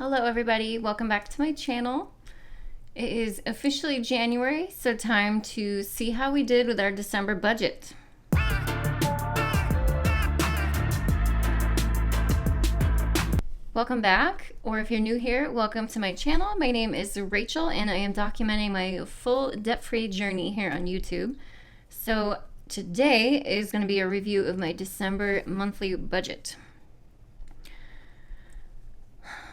Hello everybody, welcome back to my channel. It is officially January, so time to see how we did with our December budget. Welcome back, or if you're new here, welcome to my channel. My name is Rachel and I am documenting my full debt-free journey here on YouTube. So today is going to be a review of my December monthly budget.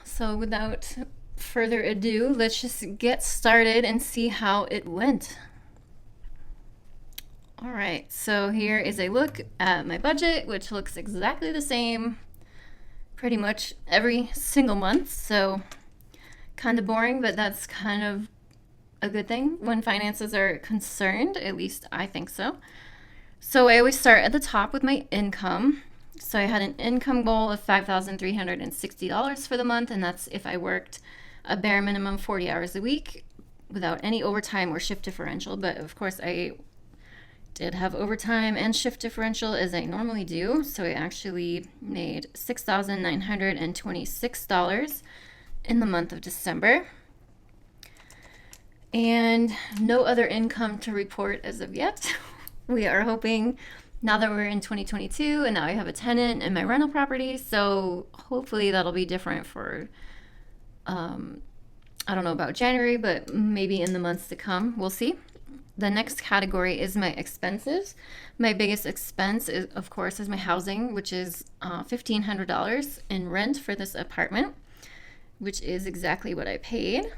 So without further ado, let's just get started and see how it went. All right, so here is a look at my budget, which looks exactly the same pretty much every single month. So kind of boring, but that's kind of a good thing when finances are concerned. At least I think so. So I always start at the top with my income. So I had an income goal of $5,360 for the month, and that's if I worked a bare minimum 40 hours a week without any overtime or shift differential. But of course I did have overtime and shift differential as I normally do. So I actually made $6,926 in the month of December. And no other income to report as of yet. We are hoping now that we're in 2022 and now I have a tenant in my rental property, so hopefully that'll be different for, I don't know about January, but maybe in the months to come, we'll see. The next category is my expenses. My biggest expense is, of course, is my housing, which is $1,500 in rent for this apartment, which is exactly what I paid.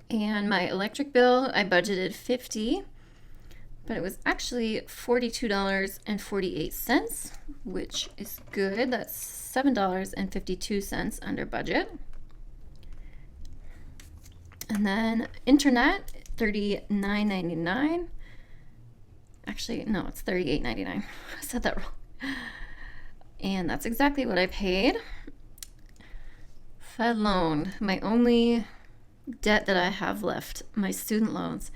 And my electric bill, I budgeted $50, but it was actually $42.48, which is good. That's $7.52 under budget. And then internet, $39.99. Actually, no, it's $38.99. I said that wrong. And that's exactly what I paid. Fed loan, my only debt that I have left, my student loans.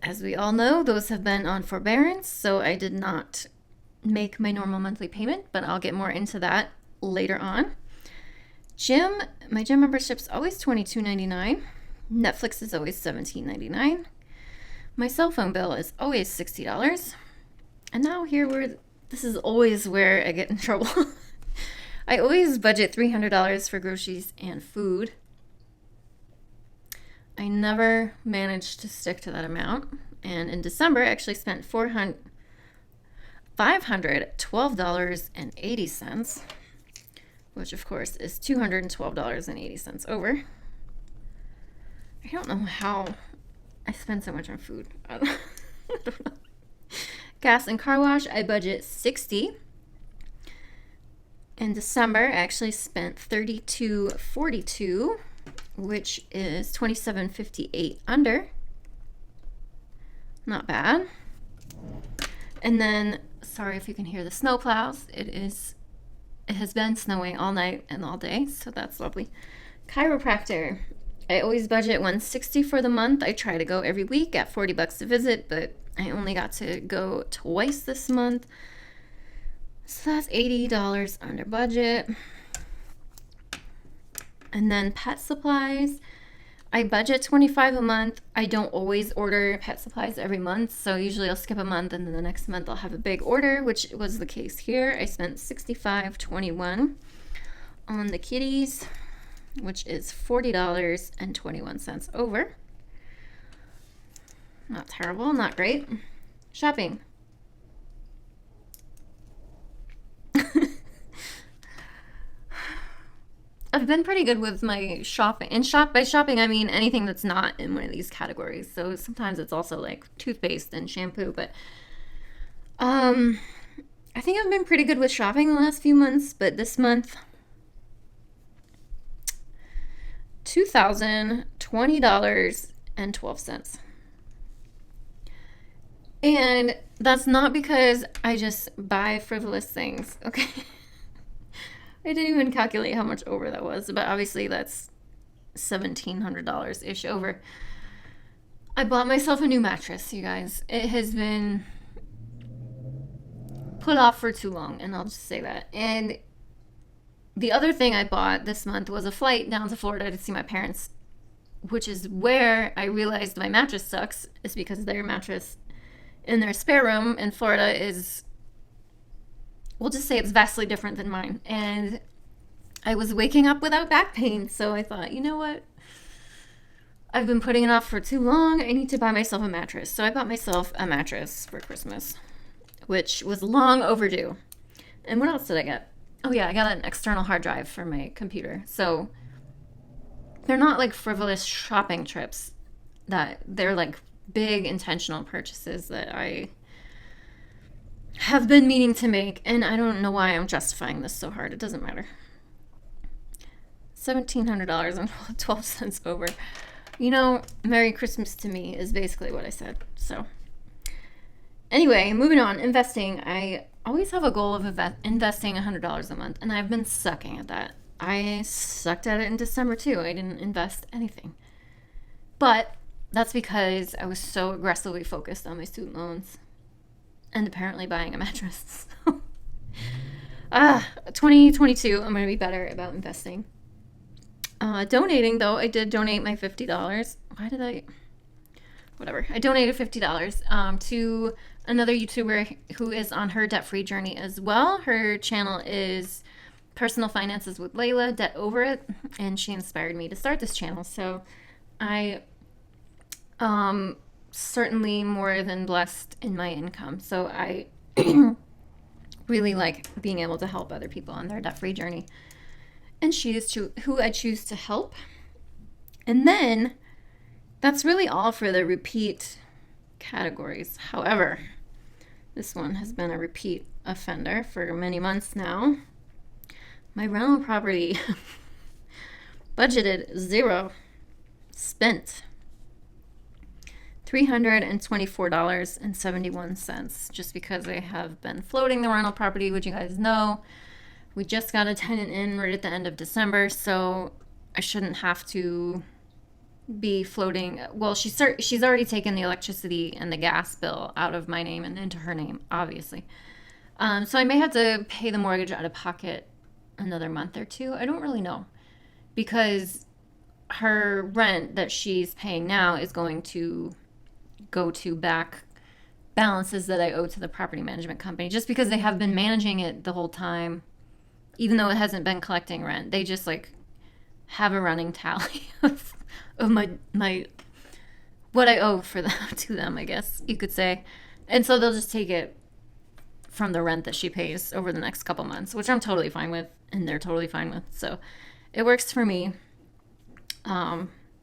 As we all know, those have been on forbearance, so I did not make my normal monthly payment, but I'll get more into that later on. My gym membership's always $22.99. Netflix is always $17.99. My cell phone bill is always $60. And now this is always where I get in trouble. I always budget $300 for groceries and food. I never managed to stick to that amount. And in December, I actually spent $512.80, which of course is $212.80 over. I don't know how I spend so much on food. I don't know. Gas and car wash, I budget $60. In December, I actually spent $32.42, which is $27.58 under. Not bad. And then, sorry if you can hear the snow plows. It has been snowing all night and all day, so that's lovely. Chiropractor, I always budget $160 for the month. I try to go every week at $40 a visit, but I only got to go twice this month. So that's $80 under budget. And then pet supplies, I budget $25 a month. I don't always order pet supplies every month, so usually I'll skip a month and then the next month I'll have a big order, which was the case here. I spent $65.21 on the kitties, which is $40.21 over. Not terrible, not great. Shopping. I've been pretty good with my shopping. And by shopping, I mean anything that's not in one of these categories. So sometimes it's also like toothpaste and shampoo. But I think I've been pretty good with shopping the last few months. But this month, $2,020.12. And that's not because I just buy frivolous things, okay? I didn't even calculate how much over that was, but obviously that's $1,700-ish over. I bought myself a new mattress, you guys. It has been put off for too long, and I'll just say that. And The other thing I bought this month was a flight down to Florida to see my parents, which is where I realized my mattress sucks, is because their mattress in their spare room in Florida is, we'll just say it's vastly different than mine. And I was waking up without back pain, so I thought, you know what? I've been putting it off for too long. I need to buy myself a mattress. So I bought myself a mattress for Christmas, which was long overdue. And what else did I get? Oh yeah, I got an external hard drive for my computer. So they're not like frivolous shopping trips, that they're like big intentional purchases that I have been meaning to make, and I don't know why I'm justifying this so hard. It doesn't matter. $1,700 and 12 cents over. You know, Merry Christmas to me is basically what I said. So anyway, moving on. Investing. I always have a goal of investing $100 a month, and I've been sucking at that. I sucked at it in December too. I didn't invest anything. But that's because I was so aggressively focused on my student loans and apparently buying a mattress. 2022, I'm going to be better about investing. Donating, though, I did donate my $50. Whatever. I donated $50 to another YouTuber who is on her debt-free journey as well. Her channel is Personal Finances with Layla, Debt Over It, and she inspired me to start this channel. So I certainly more than blessed in my income. So I really like being able to help other people on their debt-free journey. And she is who I choose to help. And then that's really all for the repeat categories. However, this one has been a repeat offender for many months now. My rental property budgeted $0, spent $324.71, just because I have been floating the rental property, which you guys know. We just got a tenant in right at the end of December, so I shouldn't have to be floating. Well, she's already taken the electricity and the gas bill out of my name and into her name, obviously. So I may have to pay the mortgage out of pocket another month or two. I don't really know, because her rent that she's paying now is going to go to back balances that I owe to the property management company, just because they have been managing it the whole time, even though it hasn't been collecting rent. They just like have a running tally of my what I owe for them to them, I guess you could say. And so they'll just take it from the rent that she pays over the next couple months, which I'm totally fine with, and they're totally fine with. So it works for me.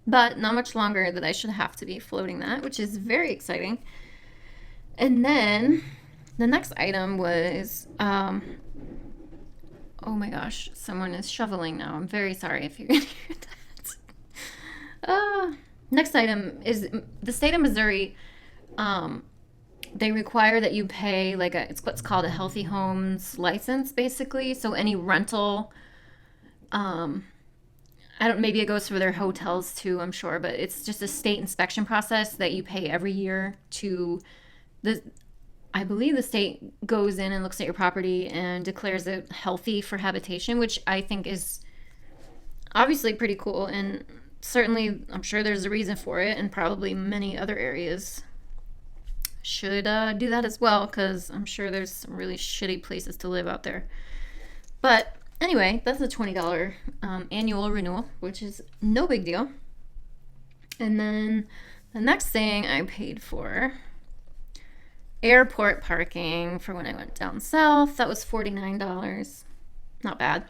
But not much longer that I should have to be floating that, which is very exciting. And then the next item was, oh my gosh, someone is shoveling now. I'm very sorry if you're going to hear that. Next item is the state of Missouri. They require that you pay it's what's called a healthy homes license, basically. So any rental, maybe it goes for their hotels too, I'm sure, but it's just a state inspection process that you pay every year to I believe the state goes in and looks at your property and declares it healthy for habitation, which I think is obviously pretty cool. And certainly I'm sure there's a reason for it, and probably many other areas should do that as well, because I'm sure there's some really shitty places to live out there. But anyway, that's a $20 annual renewal, which is no big deal. And then the next thing I paid for, airport parking for when I went down south. That was $49. Not bad.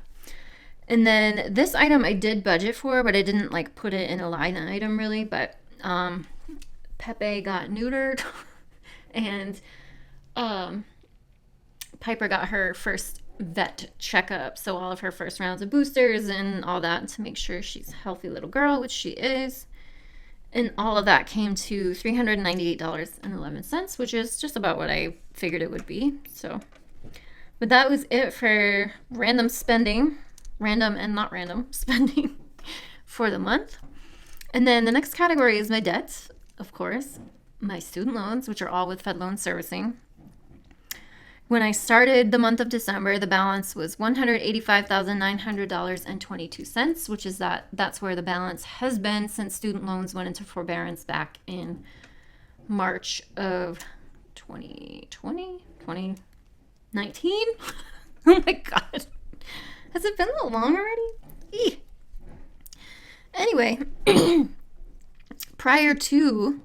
And then this item I did budget for, but I didn't put it in a line item really. But Pepe got neutered, and Piper got her first vet checkup, so all of her first rounds of boosters and all that, to make sure she's a healthy little girl, which she is. And all of that came to $398.11, which is just about what I figured it would be. So, but that was it for random and not random spending for the month. And then the next category is my debts, of course, my student loans, which are all with Fed Loan Servicing. When I started the month of December, the balance was $185,900.22, which is that's where the balance has been since student loans went into forbearance back in March of 2020, 2019. Oh my God. Has it been that long already? Eeh. Anyway, prior to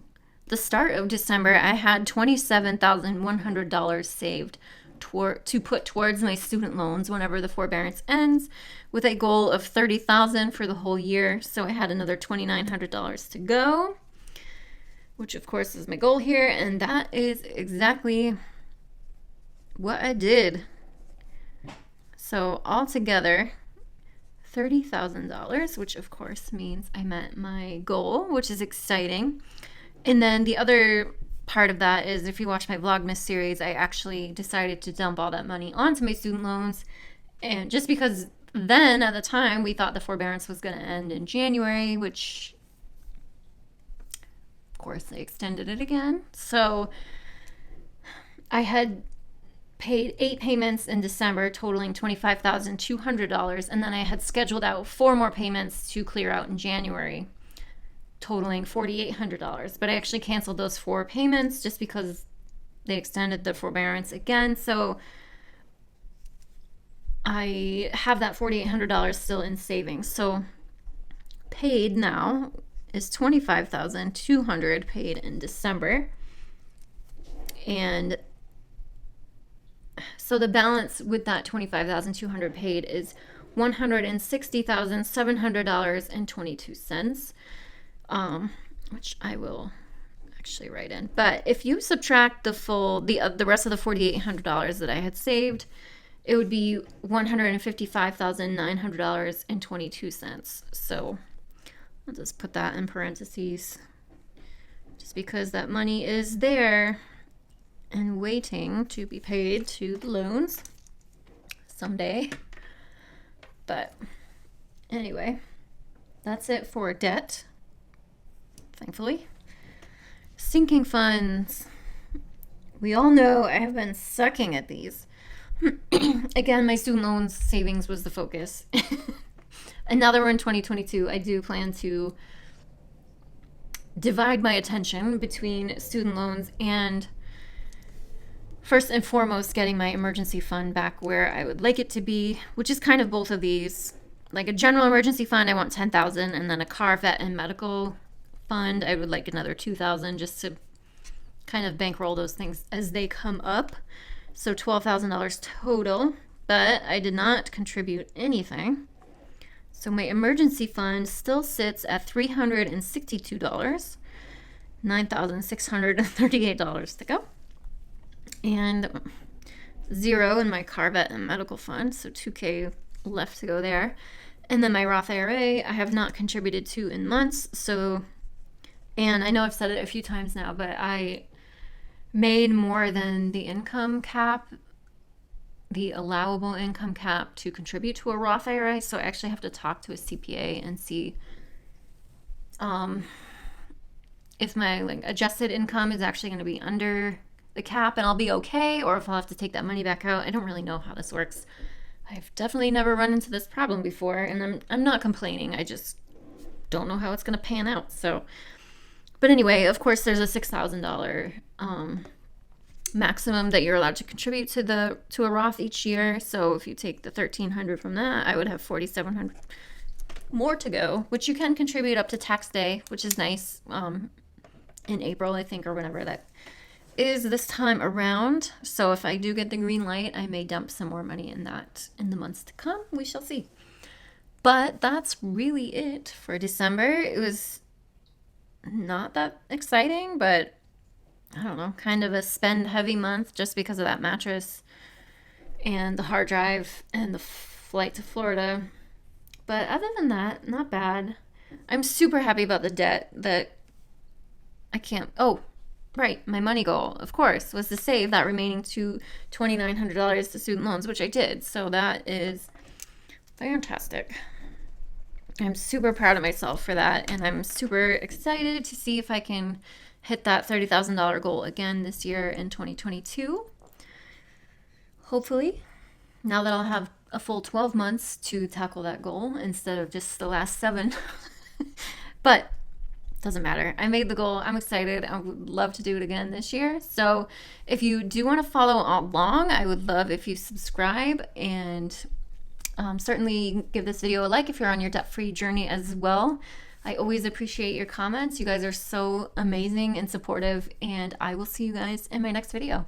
the start of December, I had $27,100 saved to put towards my student loans whenever the forbearance ends, with a goal of $30,000 for the whole year. So I had another $2,900 to go, which of course is my goal here, and that is exactly what I did. So altogether, $30,000, which of course means I met my goal, which is exciting. And then the other part of that is, if you watch my Vlogmas series, I actually decided to dump all that money onto my student loans. And just because then at the time we thought the forbearance was going to end in January, which of course they extended it again. So I had paid 8 payments in December, totaling $25,200, and then I had scheduled out 4 more payments to clear out in January, totaling $4,800. But I actually canceled those 4 payments just because they extended the forbearance again. So I have that $4,800 still in savings. So paid now is $25,200 paid in December. And so the balance with that $25,200 paid is $160,700.22, which I will actually write in. But if you subtract the rest of the $4,800 that I had saved, it would be $155,900.22. So I'll just put that in parentheses, just because that money is there and waiting to be paid to the loans someday. But anyway, that's it for debt, thankfully. Sinking funds. We all know I have been sucking at these. Again, my student loans savings was the focus. And now that we're in 2022, I do plan to divide my attention between student loans and, first and foremost, getting my emergency fund back where I would like it to be, which is kind of both of these. Like a general emergency fund, I want $10,000, and then a car, vet, and medical fund, I would like another $2,000, just to kind of bankroll those things as they come up. So $12,000 total, but I did not contribute anything. So my emergency fund still sits at $362, $9,638 to go. And 0 in my car, vet, and medical fund, so $2,000 left to go there. And then my Roth IRA, I have not contributed to in months. So, and I know I've said it a few times now, but I made more than the income cap, the allowable income cap, to contribute to a Roth IRA. So I actually have to talk to a CPA and see if my adjusted income is actually going to be under the cap and I'll be okay, or if I'll have to take that money back out. I don't really know how this works. I've definitely never run into this problem before, and I'm not complaining. I just don't know how it's going to pan out. So, but anyway, of course, there's a $6,000 maximum that you're allowed to contribute to a Roth each year. So if you take the $1,300 from that, I would have $4,700 more to go, which you can contribute up to tax day, which is nice. In April, I think, or whenever that is this time around. So if I do get the green light, I may dump some more money in that in the months to come. We shall see. But that's really it for December. It was not that exciting, but I don't know, kind of a spend heavy month just because of that mattress and the hard drive and the flight to Florida. But other than that, not bad. I'm super happy about the debt that I can't. Oh, right. My money goal, of course, was to save that remaining $2,900 to student loans, which I did. So that is fantastic. I'm super proud of myself for that. And I'm super excited to see if I can hit that $30,000 goal again this year in 2022. hopefully, now that I'll have a full 12 months to tackle that goal instead of just the last 7. But doesn't matter. I made the goal. I'm excited. I would love to do it again this year. So if you do want to follow along, I would love if you subscribe, and certainly give this video a like if you're on your debt-free journey as well. I always appreciate your comments. You guys are so amazing and supportive, and I will see you guys in my next video.